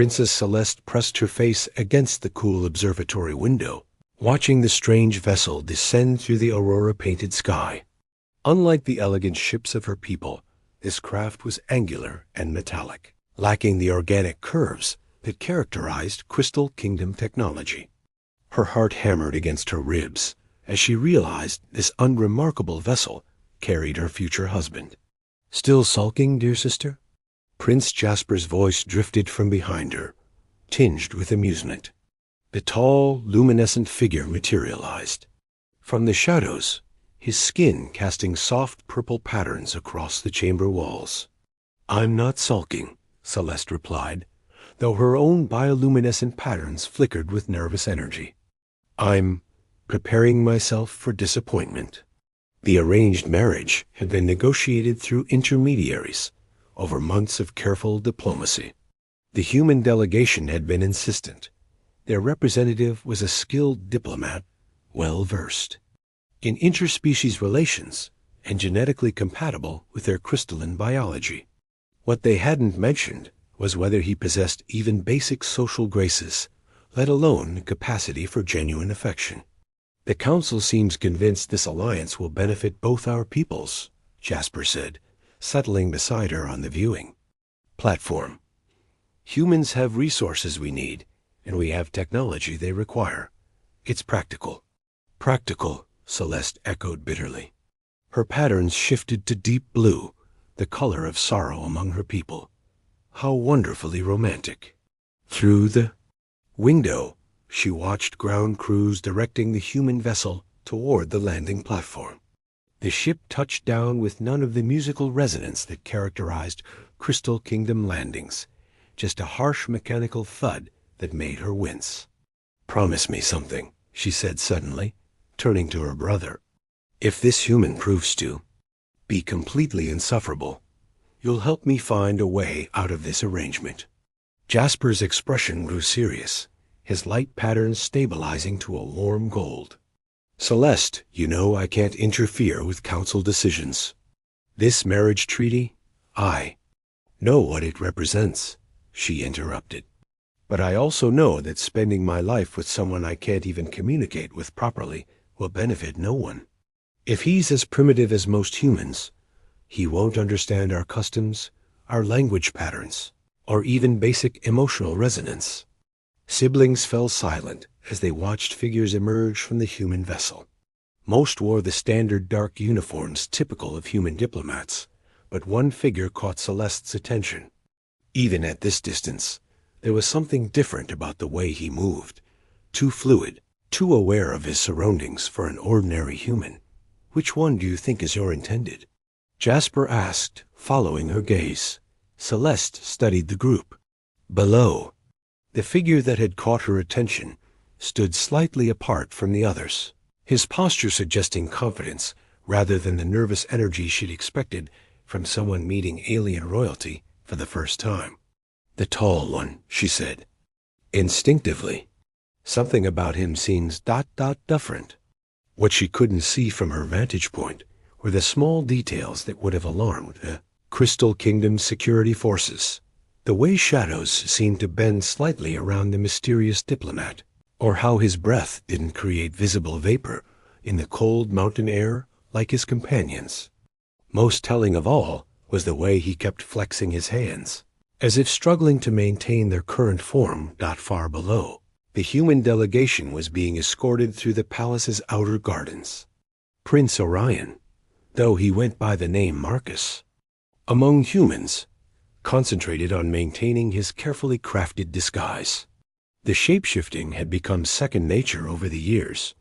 Princess Celeste pressed her face against the cool observatory window, watching the strange vessel descend through the aurora-painted sky. Unlike the elegant ships of her people, this craft was angular and metallic, lacking the organic curves that characterized Crystal Kingdom technology. Her heart hammered against her ribs as she realized this unremarkable vessel carried her future husband. "Still sulking, dear sister?" Prince Jasper's voice drifted from behind her, tinged with amusement. The tall, luminescent figure materialized. From the shadows, his skin casting soft purple patterns across the chamber walls. "I'm not sulking," Celeste replied, though her own bioluminescent patterns flickered with nervous energy. "I'm preparing myself for disappointment." The arranged marriage had been negotiated through intermediaries over months of careful diplomacy. The human delegation had been insistent. Their representative was a skilled diplomat, well-versed in interspecies relations and genetically compatible with their crystalline biology. What they hadn't mentioned was whether he possessed even basic social graces, let alone the capacity for genuine affection. "The Council seems convinced this alliance will benefit both our peoples," Jasper said, settling beside her on the viewing platform. "Humans have resources we need, and we have technology they require. It's practical." "Practical," Celeste echoed bitterly. Her patterns shifted to deep blue, the color of sorrow among her people. How wonderfully romantic. Through the window, she watched ground crews directing the human vessel toward the landing platform. The ship touched down with none of the musical resonance that characterized Crystal Kingdom landings, just a harsh mechanical thud that made her wince. "Promise me something," she said suddenly, turning to her brother. "If this human proves to be completely insufferable, you'll help me find a way out of this arrangement." Jasper's expression grew serious, his light patterns stabilizing to a warm gold. "Celeste, you know I can't interfere with council decisions. This marriage treaty, I know what it represents," she interrupted. "But I also know that spending my life with someone I can't even communicate with properly will benefit no one. If he's as primitive as most humans, he won't understand our customs, our language patterns, or even basic emotional resonance." Siblings fell silent as they watched figures emerge from the human vessel. Most wore the standard dark uniforms typical of human diplomats, but one figure caught Celeste's attention. Even at this distance, there was something different about the way he moved, too fluid, too aware of his surroundings for an ordinary human. "Which one do you think is your intended?" Jasper asked, following her gaze. Celeste studied the group. Below, the figure that had caught her attention stood slightly apart from the others, his posture suggesting confidence rather than the nervous energy she'd expected from someone meeting alien royalty for the first time. "The tall one," she said. Instinctively, something about him seems different. What she couldn't see from her vantage point were the small details that would have alarmed the Crystal Kingdom security forces. The way shadows seemed to bend slightly around the mysterious diplomat, or how his breath didn't create visible vapor in the cold mountain air like his companions. Most telling of all was the way he kept flexing his hands, as if struggling to maintain their current form not far below. The human delegation was being escorted through the palace's outer gardens. Prince Orion, though he went by the name Marcus, among humans, concentrated on maintaining his carefully crafted disguise. The shape-shifting had become second nature over the years,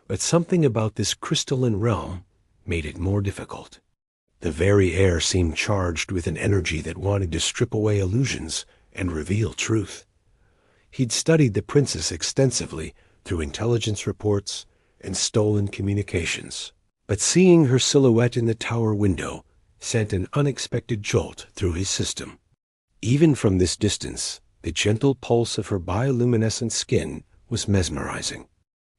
but something about this crystalline realm made it more difficult. The very air seemed charged with an energy that wanted to strip away illusions and reveal truth. He'd studied the princess extensively through intelligence reports and stolen communications, but seeing her silhouette in the tower window sent an unexpected jolt through his system. Even from this distance, the gentle pulse of her bioluminescent skin was mesmerizing.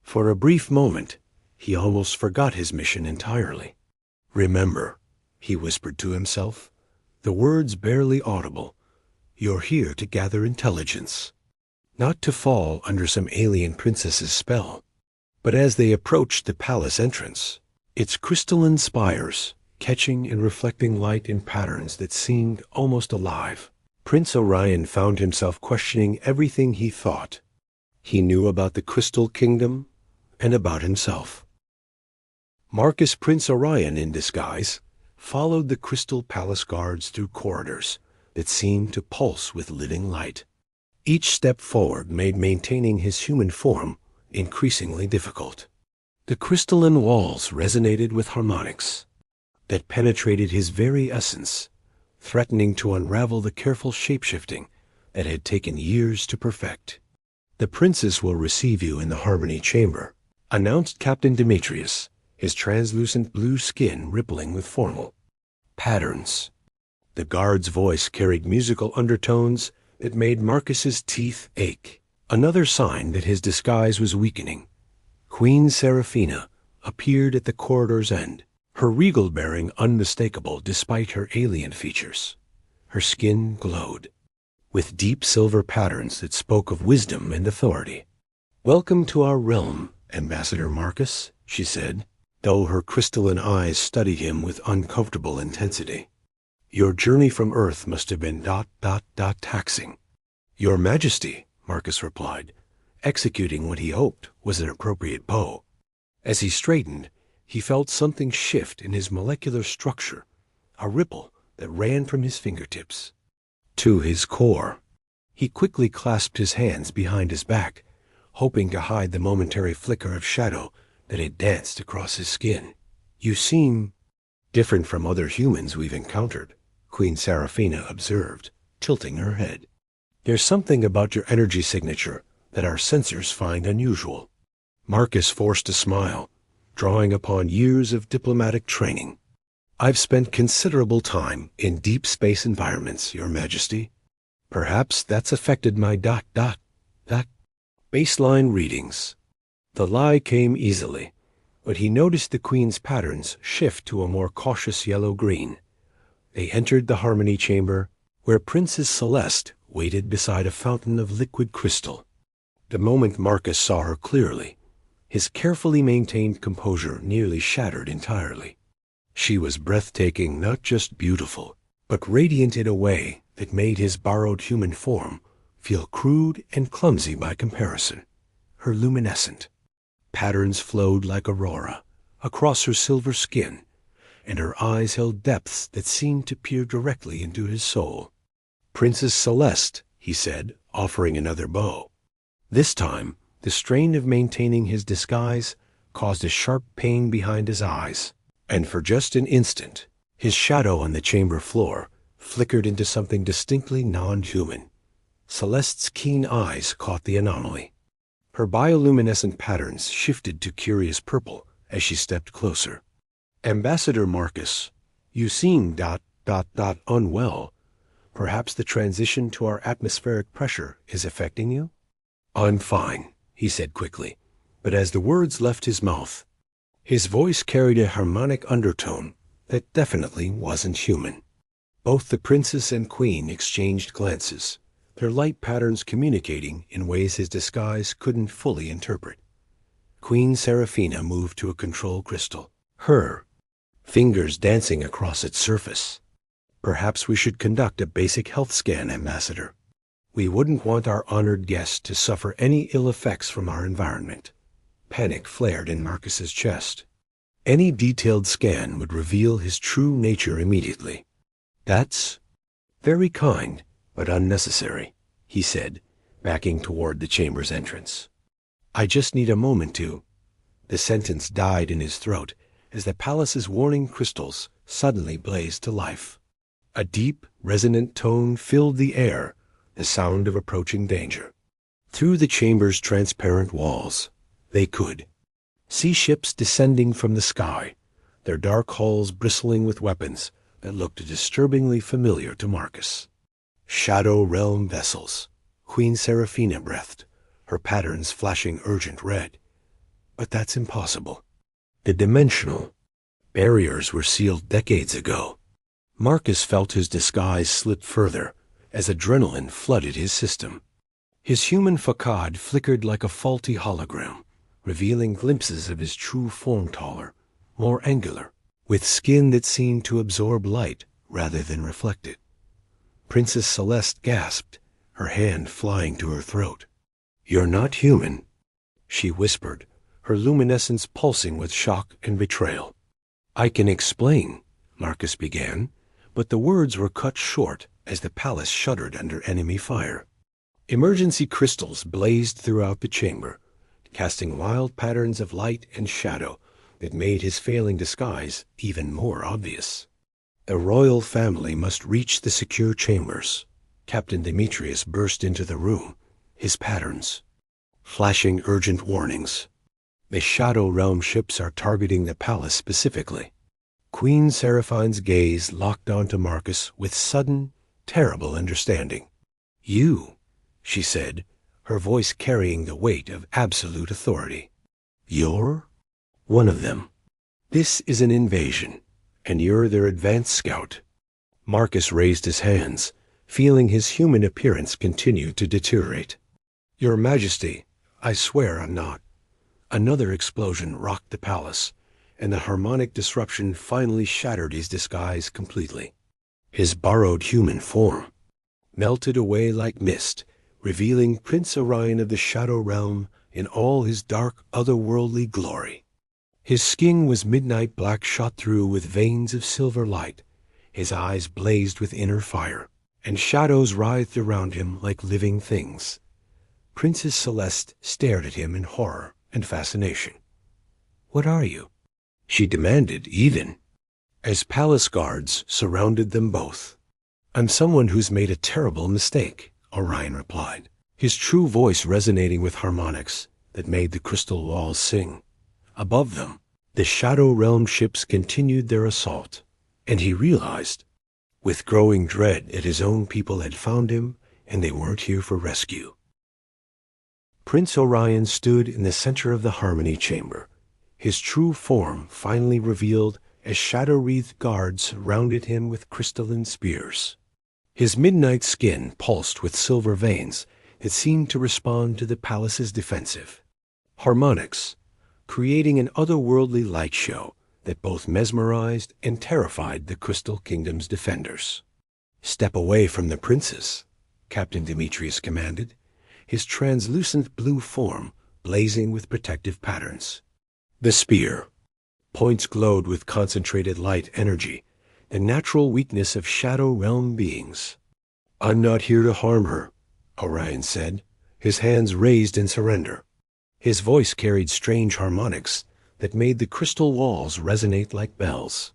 For a brief moment, he almost forgot his mission entirely. "Remember," he whispered to himself, the words barely audible, You're here to gather intelligence, not to fall under some alien princess's spell. But as they approached the palace entrance, its crystalline spires, catching and reflecting light in patterns that seemed almost alive, Prince Orion found himself questioning everything he thought he knew about the Crystal Kingdom and about himself. Marcus, Prince Orion in disguise, followed the Crystal Palace guards through corridors that seemed to pulse with living light. Each step forward made maintaining his human form increasingly difficult. The crystalline walls resonated with harmonics that penetrated his very essence, threatening to unravel the careful shapeshifting that had taken years to perfect. "The princess will receive you in the Harmony Chamber," announced Captain Demetrius, his translucent blue skin rippling with formal patterns. The guard's voice carried musical undertones that made Marcus's teeth ache, another sign that his disguise was weakening. Queen Seraphina appeared at the corridor's end, her regal bearing unmistakable despite her alien features. Her skin glowed with deep silver patterns that spoke of wisdom and authority. "Welcome to our realm, Ambassador Marcus," she said, though her crystalline eyes studied him with uncomfortable intensity. "Your journey from Earth must have been taxing." "Your Majesty," Marcus replied, executing what he hoped was an appropriate bow. As he straightened, he felt something shift in his molecular structure, a ripple that ran from his fingertips to his core. He quickly clasped his hands behind his back, hoping to hide the momentary flicker of shadow that had danced across his skin. "You seem different from other humans we've encountered," Queen Seraphina observed, tilting her head. "There's something about your energy signature that our sensors find unusual." Marcus forced a smile, drawing upon years of diplomatic training. "I've spent considerable time in deep space environments, Your Majesty. Perhaps that's affected my baseline readings." The lie came easily, but he noticed the Queen's patterns shift to a more cautious yellow-green. They entered the Harmony Chamber, where Princess Celeste waited beside a fountain of liquid crystal. The moment Marcus saw her clearly, his carefully maintained composure nearly shattered entirely. She was breathtaking, not just beautiful, but radiant in a way that made his borrowed human form feel crude and clumsy by comparison. Her luminescent patterns flowed like aurora across her silver skin, and her eyes held depths that seemed to peer directly into his soul. "Princess Celeste," he said, offering another bow. This time, the strain of maintaining his disguise caused a sharp pain behind his eyes, and for just an instant, his shadow on the chamber floor flickered into something distinctly non-human. Celeste's keen eyes caught the anomaly. Her bioluminescent patterns shifted to curious purple as she stepped closer. "Ambassador Marcus, you seem unwell. Perhaps the transition to our atmospheric pressure is affecting you?" "I'm fine," he said quickly, but as the words left his mouth, his voice carried a harmonic undertone that definitely wasn't human. Both the princess and queen exchanged glances, their light patterns communicating in ways his disguise couldn't fully interpret. Queen Seraphina moved to a control crystal, her fingers dancing across its surface. "Perhaps we should conduct a basic health scan, Ambassador. We wouldn't want our honored guest to suffer any ill effects from our environment." Panic flared in Marcus's chest. Any detailed scan would reveal his true nature immediately. "That's very kind, but unnecessary," he said, backing toward the chamber's entrance. "I just need a moment to—" The sentence died in his throat as the palace's warning crystals suddenly blazed to life. A deep, resonant tone filled the air, the sound of approaching danger. Through the chamber's transparent walls, they could see ships descending from the sky, their dark hulls bristling with weapons that looked disturbingly familiar to Marcus. Shadow Realm vessels, Queen Seraphina breathed, her patterns flashing urgent red. But that's impossible. The dimensional barriers were sealed decades ago. Marcus felt his disguise slip further, as adrenaline flooded his system. His human facade flickered like a faulty hologram, revealing glimpses of his true form, taller, more angular, with skin that seemed to absorb light rather than reflect it. Princess Celeste gasped, her hand flying to her throat. "You're not human," she whispered, her luminescence pulsing with shock and betrayal. "I can explain," Marcus began, but the words were cut short as the palace shuddered under enemy fire. Emergency crystals blazed throughout the chamber, casting wild patterns of light and shadow that made his failing disguise even more obvious. The royal family must reach the secure chambers. Captain Demetrius burst into the room, his patterns flashing urgent warnings. "The Shadow Realm ships are targeting the palace specifically." Queen Seraphine's gaze locked onto Marcus with sudden, terrible understanding. "You," she said, her voice carrying the weight of absolute authority. "You're one of them. This is an invasion, and you're their advanced scout." Marcus raised his hands, feeling his human appearance continue to deteriorate. "Your Majesty, I swear I'm not." Another explosion rocked the palace, and the harmonic disruption finally shattered his disguise completely. His borrowed human form melted away like mist, revealing Prince Orion of the Shadow Realm in all his dark, otherworldly glory. His skin was midnight black, shot through with veins of silver light. His eyes blazed with inner fire, and shadows writhed around him like living things. Princess Celeste stared at him in horror and fascination. "What are you?" she demanded, even as palace guards surrounded them both. "I'm someone who's made a terrible mistake," Orion replied, his true voice resonating with harmonics that made the crystal walls sing. Above them, the Shadow Realm ships continued their assault, and he realized, with growing dread, that his own people had found him and they weren't here for rescue. Prince Orion stood in the center of the Harmony Chamber, his true form finally revealed as shadow-wreathed guards surrounded him with crystalline spears. His midnight skin pulsed with silver veins that seemed to respond to the palace's defensive harmonics, creating an otherworldly light show that both mesmerized and terrified the Crystal Kingdom's defenders. "Step away from the princess," Captain Demetrius commanded, his translucent blue form blazing with protective patterns. The spear points glowed with concentrated light energy, the natural weakness of Shadow Realm beings. "I'm not here to harm her," Orion said, his hands raised in surrender. His voice carried strange harmonics that made the crystal walls resonate like bells.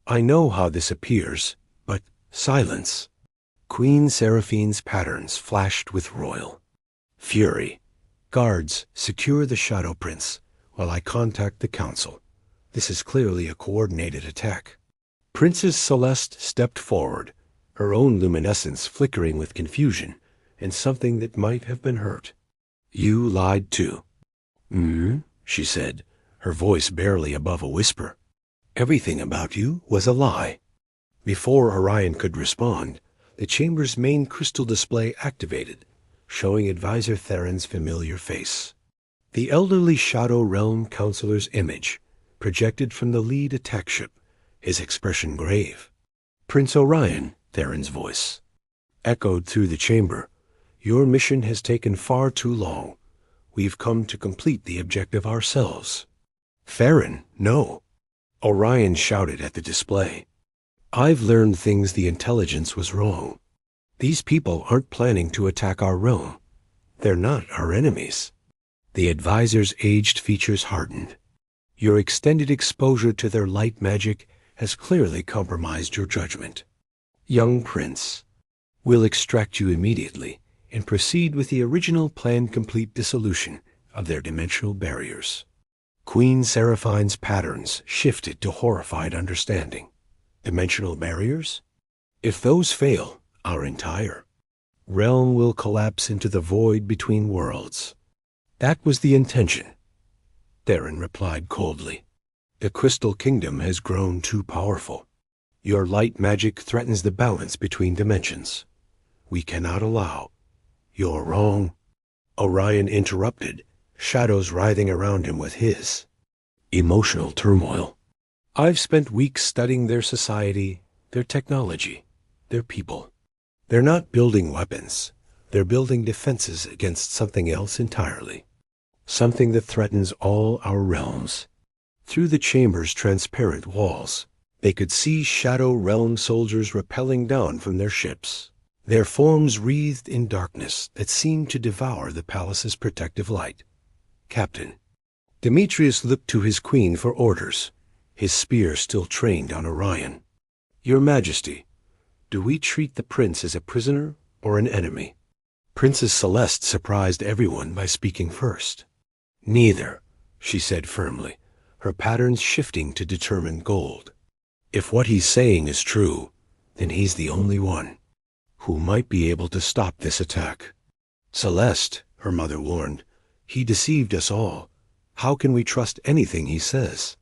"I know how this appears, but silence." Queen Seraphine's patterns flashed with royal fury. "Guards, secure the Shadow Prince while I contact the Council. This is clearly a coordinated attack." Princess Celeste stepped forward, her own luminescence flickering with confusion and something that might have been hurt. "You lied too." She said, her voice barely above a whisper. "Everything about you was a lie." Before Orion could respond, the chamber's main crystal display activated, showing Advisor Theron's familiar face. The elderly Shadow Realm counselor's image, projected from the lead attack ship, his expression grave. "Prince Orion," Theron's voice echoed through the chamber, "your mission has taken far too long. We've come to complete the objective ourselves." "Theron, no!" Orion shouted at the display. "I've learned things the intelligence was wrong. These people aren't planning to attack our realm. They're not our enemies." The advisor's aged features hardened. "Your extended exposure to their light magic has clearly compromised your judgment. Young prince, we'll extract you immediately and proceed with the original planned complete dissolution of their dimensional barriers." Queen Seraphine's patterns shifted to horrified understanding. Dimensional barriers? If those fail, our entire realm will collapse into the void between worlds. "That was the intention," Theron replied coldly. "The Crystal Kingdom has grown too powerful. Your light magic threatens the balance between dimensions. we cannot allow. You're wrong. Orion interrupted, shadows writhing around him with his emotional turmoil. I've spent weeks studying their society, their technology, their people. They're not building weapons. They're building defenses against something else entirely. Something that threatens all our realms. Through the chamber's transparent walls, they could see Shadow Realm soldiers rappelling down from their ships, their forms wreathed in darkness that seemed to devour the palace's protective light. Captain. Demetrius looked to his queen for orders, his spear still trained on Orion. Your Majesty, do we treat the prince as a prisoner or an enemy? Princess Celeste surprised everyone by speaking first. Neither, she said firmly, her patterns shifting to determine gold. If what he's saying is true, then he's the only one who might be able to stop this attack. Celeste, her mother warned, he deceived us all. How can we trust anything he says?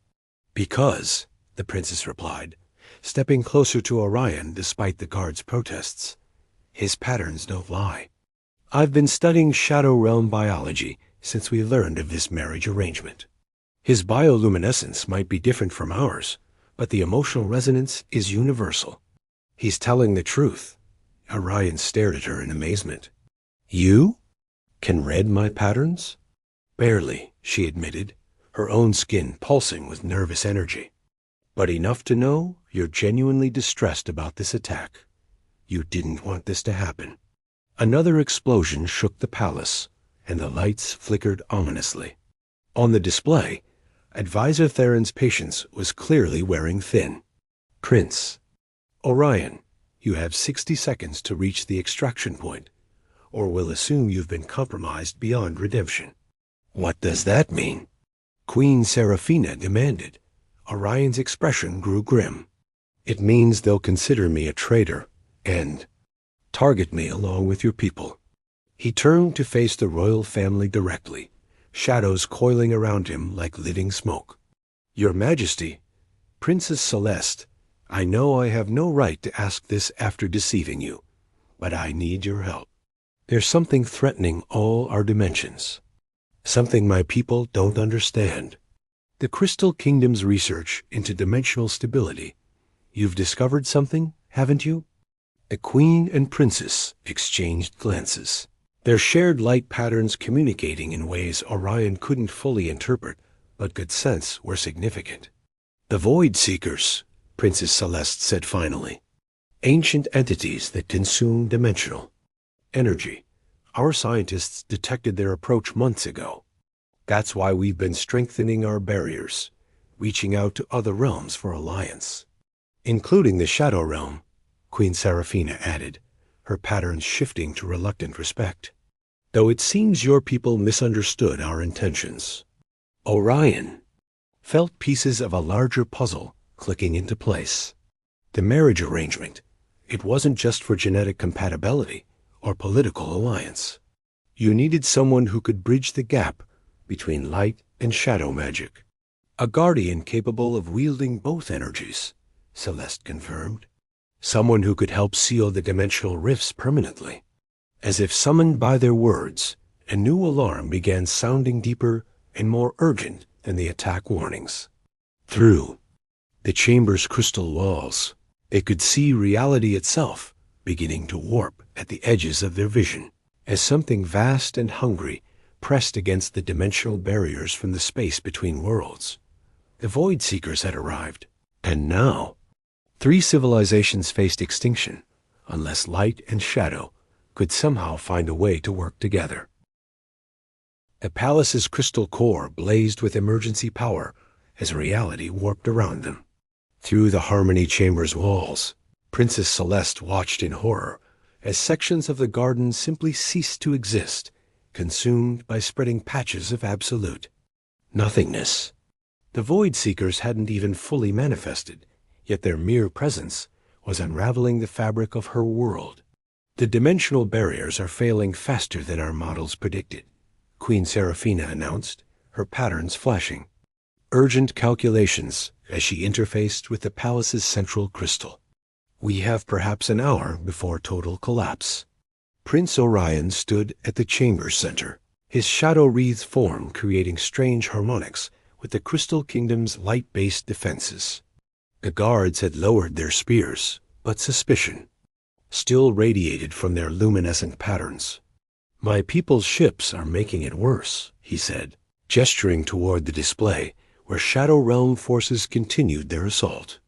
Because, the princess replied, stepping closer to Orion despite the guard's protests, his patterns don't lie. I've been studying Shadow Realm biology since we learned of this marriage arrangement. His bioluminescence might be different from ours, but the emotional resonance is universal. He's telling the truth. Orion stared at her in amazement. You can read my patterns? Barely, she admitted, her own skin pulsing with nervous energy. But enough to know you're genuinely distressed about this attack. You didn't want this to happen. Another explosion shook the palace, and the lights flickered ominously. On the display, Advisor Theron's patience was clearly wearing thin. Prince. Orion, you have 60 seconds to reach the extraction point, or we'll assume you've been compromised beyond redemption. What does that mean? Queen Seraphina demanded. Orion's expression grew grim. It means they'll consider me a traitor and target me along with your people. He turned to face the royal family directly, shadows coiling around him like living smoke. Your Majesty, Princess Celeste, I know I have no right to ask this after deceiving you, but I need your help. There's something threatening all our dimensions. Something my people don't understand. The Crystal Kingdom's research into dimensional stability. You've discovered something, haven't you? The Queen and Princess exchanged glances, their shared light patterns communicating in ways Orion couldn't fully interpret, but could sense were significant. The Void Seekers, Princess Celeste said finally. Ancient entities that consume dimensional energy. Our scientists detected their approach months ago. That's why we've been strengthening our barriers, reaching out to other realms for alliance. Including the Shadow Realm, Queen Seraphina added, her patterns shifting to reluctant respect. Though it seems your people misunderstood our intentions. Orion felt pieces of a larger puzzle clicking into place. The marriage arrangement, it wasn't just for genetic compatibility or political alliance. You needed someone who could bridge the gap between light and shadow magic. A guardian capable of wielding both energies, Celeste confirmed. Someone who could help seal the dimensional rifts permanently. As if summoned by their words, a new alarm began sounding deeper and more urgent than the attack warnings. Through the chamber's crystal walls, they could see reality itself beginning to warp at the edges of their vision, as something vast and hungry pressed against the dimensional barriers from the space between worlds. The Void Seekers had arrived, and now 3 civilizations faced extinction, unless light and shadow could somehow find a way to work together. The palace's crystal core blazed with emergency power as reality warped around them. Through the Harmony Chamber's walls, Princess Celeste watched in horror as sections of the garden simply ceased to exist, consumed by spreading patches of absolute nothingness. The Void Seekers hadn't even fully manifested, yet their mere presence was unraveling the fabric of her world. The dimensional barriers are failing faster than our models predicted, Queen Seraphina announced, her patterns flashing. Urgent calculations as she interfaced with the palace's central crystal. We have perhaps an hour before total collapse. Prince Orion stood at the chamber's center, his shadow-wreathed form creating strange harmonics with the Crystal Kingdom's light-based defenses. The guards had lowered their spears, but suspicion still radiated from their luminescent patterns. "My people's ships are making it worse," he said, gesturing toward the display where Shadow Realm forces continued their assault.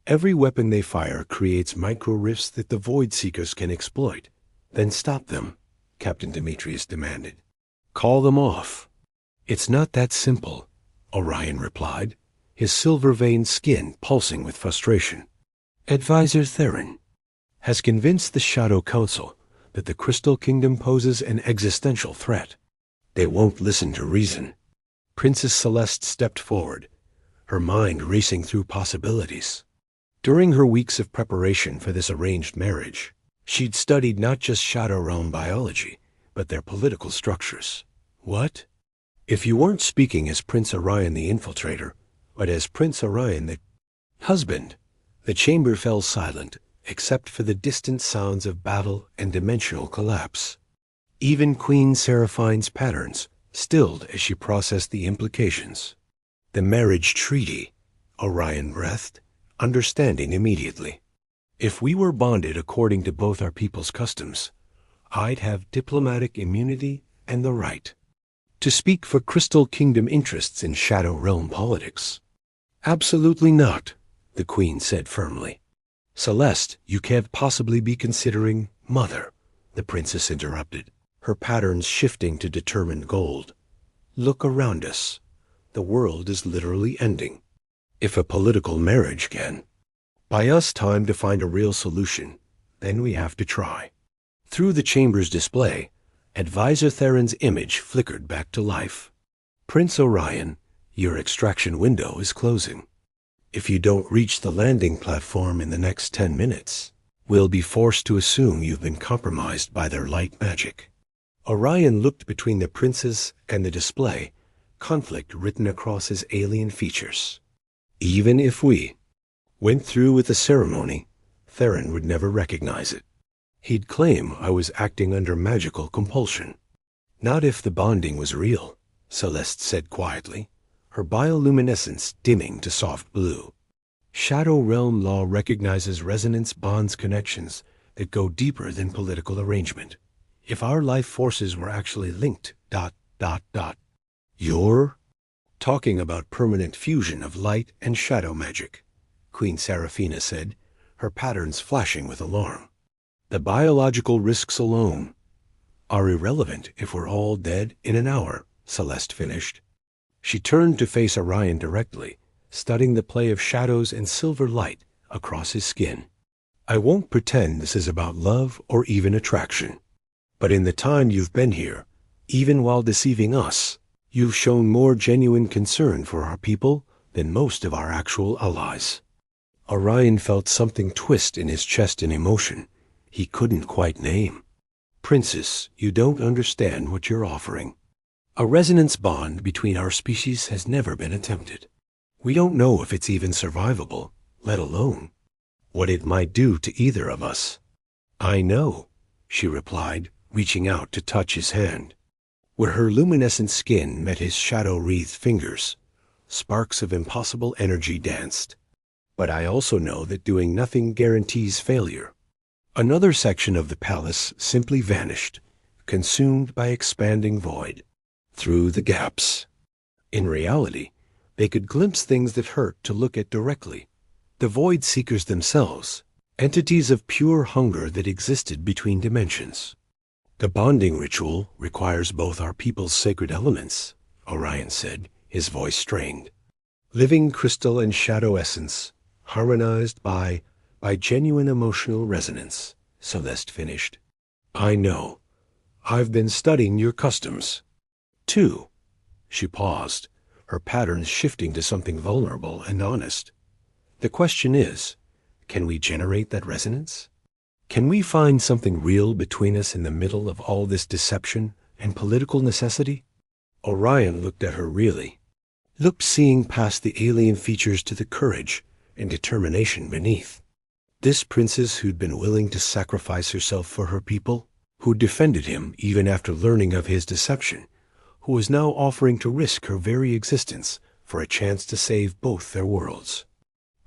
"Every weapon they fire creates micro-rifts that the Void Seekers can exploit. Then stop them," Captain Demetrius demanded. "Call them off." "It's not that simple," Orion replied, his silver-veined skin pulsing with frustration. "Advisor Theron has convinced the Shadow Council that the Crystal Kingdom poses an existential threat. They won't listen to reason." Princess Celeste stepped forward, her mind racing through possibilities. During her weeks of preparation for this arranged marriage, she'd studied not just Shadow Realm biology, but their political structures. "What? If you weren't speaking as Prince Orion the Infiltrator, but as Prince Orion the husband?" The chamber fell silent, except for the distant sounds of battle and dimensional collapse. Even Queen Seraphine's patterns stilled as she processed the implications. "The marriage treaty," Orion breathed, understanding immediately. "If we were bonded according to both our people's customs, I'd have diplomatic immunity and the right to speak for Crystal Kingdom interests in Shadow Realm politics." "Absolutely not," the Queen said firmly. "Celeste, you can't possibly be considering mother," the princess interrupted, her patterns shifting to determined gold. "Look around us. The world is literally ending. If a political marriage can buy us time to find a real solution, then we have to try." Through the chamber's display, Advisor Theron's image flickered back to life. "Prince Orion, your extraction window is closing. If you don't reach the landing platform in the next 10 minutes, we'll be forced to assume you've been compromised by their light magic." Orion looked between the princess and the display, conflict written across his alien features. "Even if we went through with the ceremony, Theron would never recognize it. He'd claim I was acting under magical compulsion." "Not if the bonding was real," Celeste said quietly, her bioluminescence dimming to soft blue. "Shadow Realm law recognizes resonance bonds connections that go deeper than political arrangement. If our life forces were actually linked, ... You're talking about permanent fusion of light and shadow magic," Queen Seraphina said, her patterns flashing with alarm. "The biological risks alone are irrelevant if we're all dead in an hour," Celeste finished. She turned to face Orion directly, studying the play of shadows and silver light across his skin. "I won't pretend this is about love or even attraction. But in the time you've been here, even while deceiving us, you've shown more genuine concern for our people than most of our actual allies." Orion felt something twist in his chest in emotion he couldn't quite name. "Princess, you don't understand what you're offering. A resonance bond between our species has never been attempted. We don't know if it's even survivable, let alone what it might do to either of us." "I know," she replied, reaching out to touch his hand. Where her luminescent skin met his shadow-wreathed fingers, sparks of impossible energy danced. "But I also know that doing nothing guarantees failure." Another section of the palace simply vanished, consumed by expanding void. Through the gaps, in reality, they could glimpse things that hurt to look at directly. The Void Seekers themselves, entities of pure hunger that existed between dimensions. "The bonding ritual requires both our people's sacred elements," Orion said, his voice strained. "Living crystal and shadow essence, harmonized by genuine emotional resonance," Celeste finished. "I know. I've been studying your customs, too." She paused, her patterns shifting to something vulnerable and honest. "The question is, can we generate that resonance? Can we find something real between us in the middle of all this deception and political necessity?" Orion looked at her really, looked seeing past the alien features to the courage and determination beneath. This princess who'd been willing to sacrifice herself for her people, who defended him even after learning of his deception, who was now offering to risk her very existence for a chance to save both their worlds.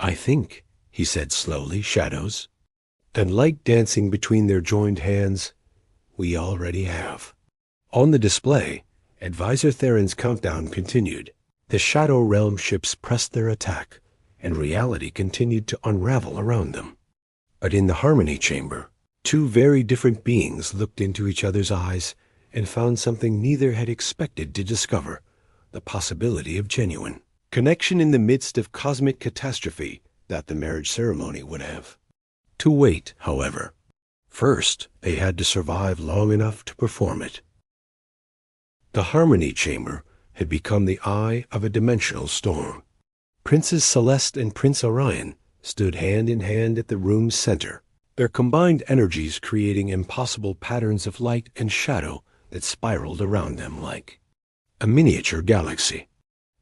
"I think," he said slowly, shadows, and light dancing between their joined hands, "we already have." On the display, Advisor Theron's countdown continued. The Shadow Realm ships pressed their attack, and reality continued to unravel around them. But in the Harmony Chamber, two very different beings looked into each other's eyes and found something neither had expected to discover: the possibility of genuine connection in the midst of cosmic catastrophe that the marriage ceremony would have to wait, however. First, they had to survive long enough to perform it. The Harmony Chamber had become the eye of a dimensional storm. Princess Celeste and Prince Orion stood hand in hand at the room's center, their combined energies creating impossible patterns of light and shadow that spiraled around them like a miniature galaxy.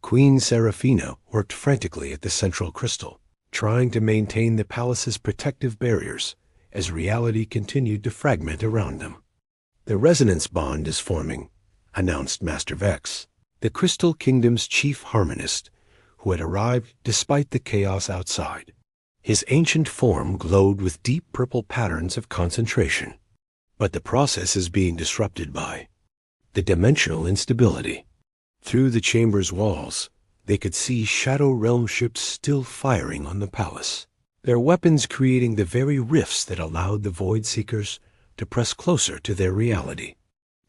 Queen Seraphina worked frantically at the central crystal, trying to maintain the palace's protective barriers as reality continued to fragment around them. "The resonance bond is forming," announced Master Vex, the Crystal Kingdom's chief harmonist, who had arrived despite the chaos outside. His ancient form glowed with deep purple patterns of concentration. But the process is being disrupted by the dimensional instability. Through the chamber's walls, they could see Shadow Realm ships still firing on the palace, their weapons creating the very rifts that allowed the Void Seekers to press closer to their reality.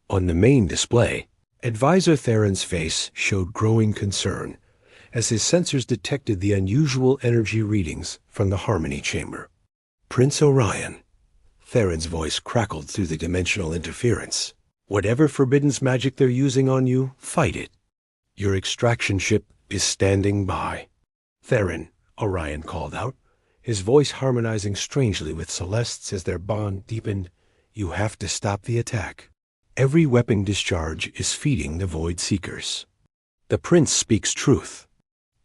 On the main display, Advisor Theron's face showed growing concern as his sensors detected the unusual energy readings from the Harmony Chamber. "Prince Orion," Theron's voice crackled through the dimensional interference, "whatever Forbidden's magic they're using on you, fight it. Your extraction ship is standing by." "Theron," Orion called out, his voice harmonizing strangely with Celeste's as their bond deepened, "you have to stop the attack. Every weapon discharge is feeding the Void Seekers." "The Prince speaks truth,"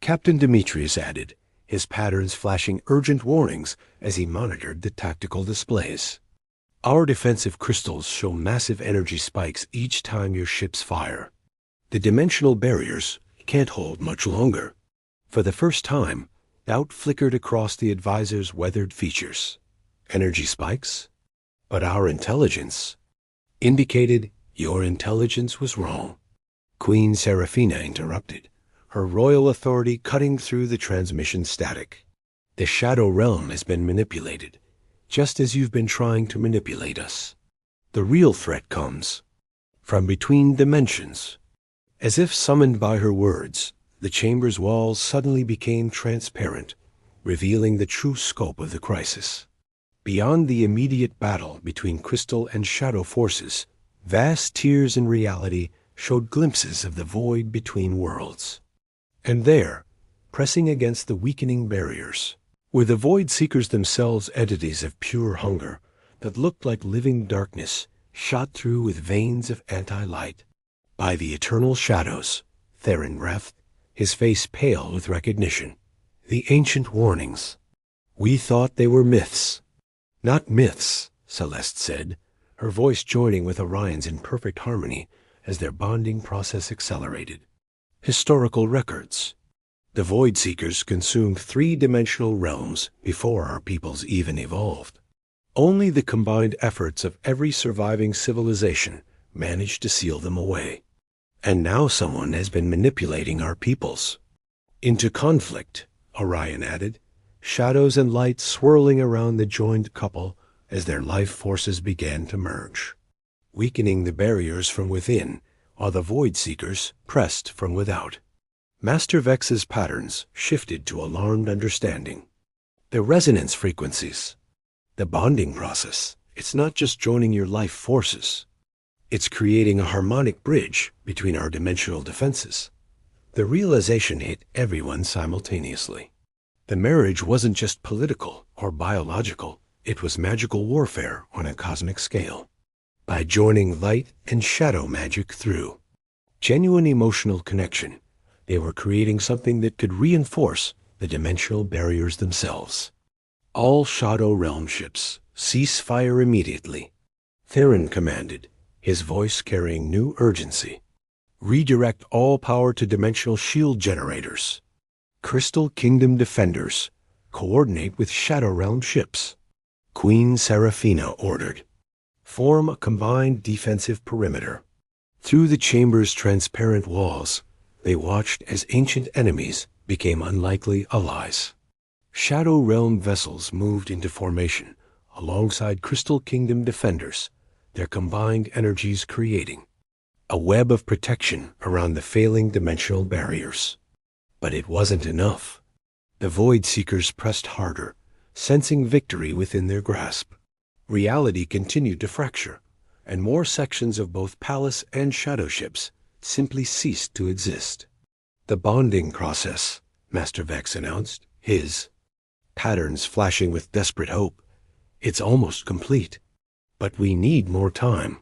Captain Demetrius added, his patterns flashing urgent warnings as he monitored the tactical displays. "Our defensive crystals show massive energy spikes each time your ships fire. The dimensional barriers can't hold much longer." For the first time, doubt flickered across the advisor's weathered features. "Energy spikes? But our intelligence indicated your intelligence was wrong," Queen Seraphina interrupted, her royal authority cutting through the transmission static. "The Shadow Realm has been manipulated, just as you've been trying to manipulate us. The real threat comes from between dimensions." As if summoned by her words, the chamber's walls suddenly became transparent, revealing the true scope of the crisis. Beyond the immediate battle between crystal and shadow forces, vast tiers in reality showed glimpses of the void between worlds. And there, pressing against the weakening barriers, were the Void Seekers themselves, entities of pure hunger that looked like living darkness shot through with veins of anti-light. "By the eternal shadows," Theron breathed, his face pale with recognition. "The ancient warnings. We thought they were myths." "Not myths," Celeste said, her voice joining with Orion's in perfect harmony as their bonding process accelerated. "Historical records. The Void Seekers consumed three-dimensional realms before our peoples even evolved. Only the combined efforts of every surviving civilization managed to seal them away. And now someone has been manipulating our peoples into conflict," Orion added, shadows and light swirling around the joined couple as their life forces began to merge, weakening the barriers from within while the Void Seekers pressed from without. Master Vex's patterns shifted to alarmed understanding. "The resonance frequencies. The bonding process. It's not just joining your life forces. It's creating a harmonic bridge between our dimensional defenses." The realization hit everyone simultaneously. The marriage wasn't just political or biological, it was magical warfare on a cosmic scale. By joining light and shadow magic through genuine emotional connection, they were creating something that could reinforce the dimensional barriers themselves. "All Shadow Realm ships, cease fire immediately," Theron commanded, his voice carrying new urgency. Redirect all power to dimensional shield generators. Crystal Kingdom defenders, coordinate with Shadow Realm ships. Queen Seraphina ordered. Form a combined defensive perimeter. Through the chamber's transparent walls, they watched as ancient enemies became unlikely allies. Shadow Realm vessels moved into formation alongside Crystal Kingdom defenders, their combined energies creating a web of protection around the failing dimensional barriers. But it wasn't enough. The Void Seekers pressed harder, sensing victory within their grasp. Reality continued to fracture, and more sections of both Palace and Shadow ships simply ceased to exist. The bonding process, Master Vex announced, his patterns flashing with desperate hope. It's almost complete. But we need more time.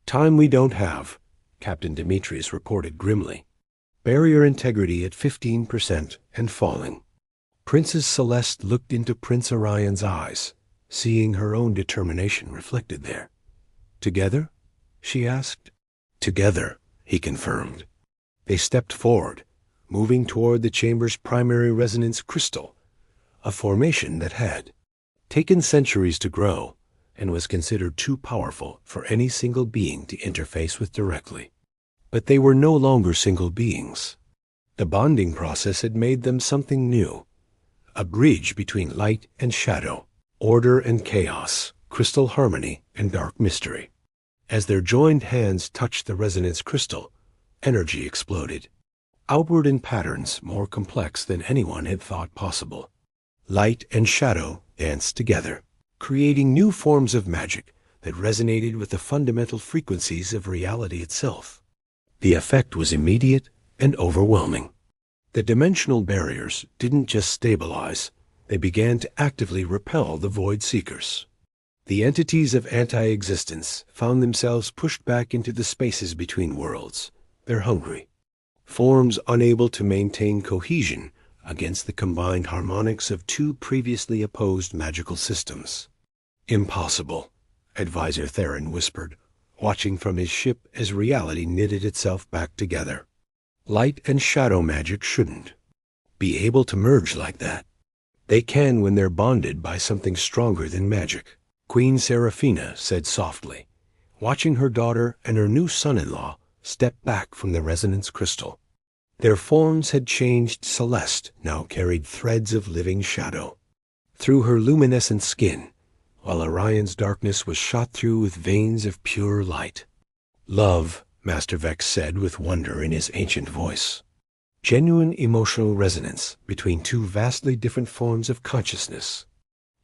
Time we don't have, Captain Demetrius reported grimly. Barrier integrity at 15% and falling. Princess Celeste looked into Prince Orion's eyes, seeing her own determination reflected there. Together? She asked. Together, he confirmed. They stepped forward, moving toward the chamber's primary resonance crystal, a formation that had taken centuries to grow and was considered too powerful for any single being to interface with directly. But they were no longer single beings. The bonding process had made them something new, a bridge between light and shadow, order and chaos, crystal harmony and dark mystery. As their joined hands touched the resonance crystal, energy exploded, outward in patterns more complex than anyone had thought possible. Light and shadow danced together, creating new forms of magic that resonated with the fundamental frequencies of reality itself. The effect was immediate and overwhelming. The dimensional barriers didn't just stabilize, they began to actively repel the Void Seekers. The entities of anti-existence found themselves pushed back into the spaces between worlds. They're hungry. Forms unable to maintain cohesion against the combined harmonics of two previously opposed magical systems. Impossible, Advisor Theron whispered, watching from his ship as reality knitted itself back together. Light and shadow magic shouldn't be able to merge like that. They can when they're bonded by something stronger than magic, Queen Seraphina said softly, watching her daughter and her new son-in-law step back from the resonance crystal. Their forms had changed. Celeste now carried threads of living shadow through her luminescent skin, while Orion's darkness was shot through with veins of pure light. Love, Master Vex said with wonder in his ancient voice. Genuine emotional resonance between two vastly different forms of consciousness.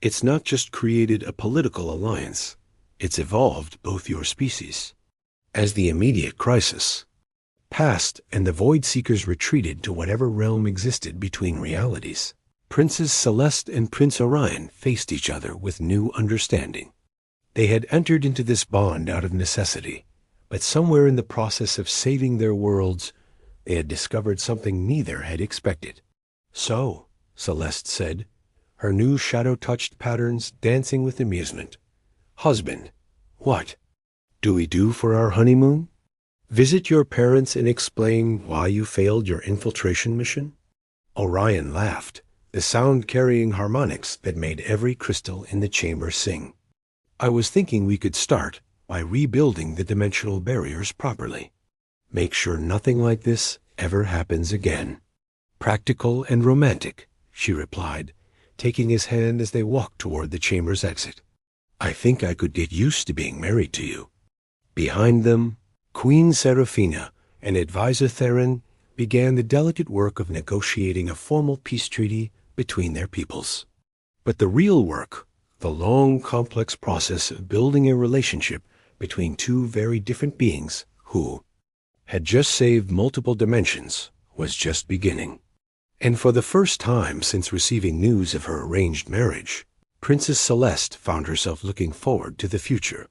It's not just created a political alliance, it's evolved both your species. As the immediate crisis passed and the Void Seekers retreated to whatever realm existed between realities, Princess Celeste and Prince Orion faced each other with new understanding. They had entered into this bond out of necessity, but somewhere in the process of saving their worlds, they had discovered something neither had expected. So, Celeste said, her new shadow-touched patterns dancing with amusement. Husband, what do we do for our honeymoon? Visit your parents and explain why you failed your infiltration mission? Orion laughed, the sound carrying harmonics that made every crystal in the chamber sing. I was thinking we could start by rebuilding the dimensional barriers properly. Make sure nothing like this ever happens again. Practical and romantic, she replied, taking his hand as they walked toward the chamber's exit. I think I could get used to being married to you. Behind them, Queen Seraphina and Advisor Theron began the delicate work of negotiating a formal peace treaty between their peoples. But the real work, the long, complex process of building a relationship between two very different beings who had just saved multiple dimensions, was just beginning. And for the first time since receiving news of her arranged marriage, Princess Celeste found herself looking forward to the future.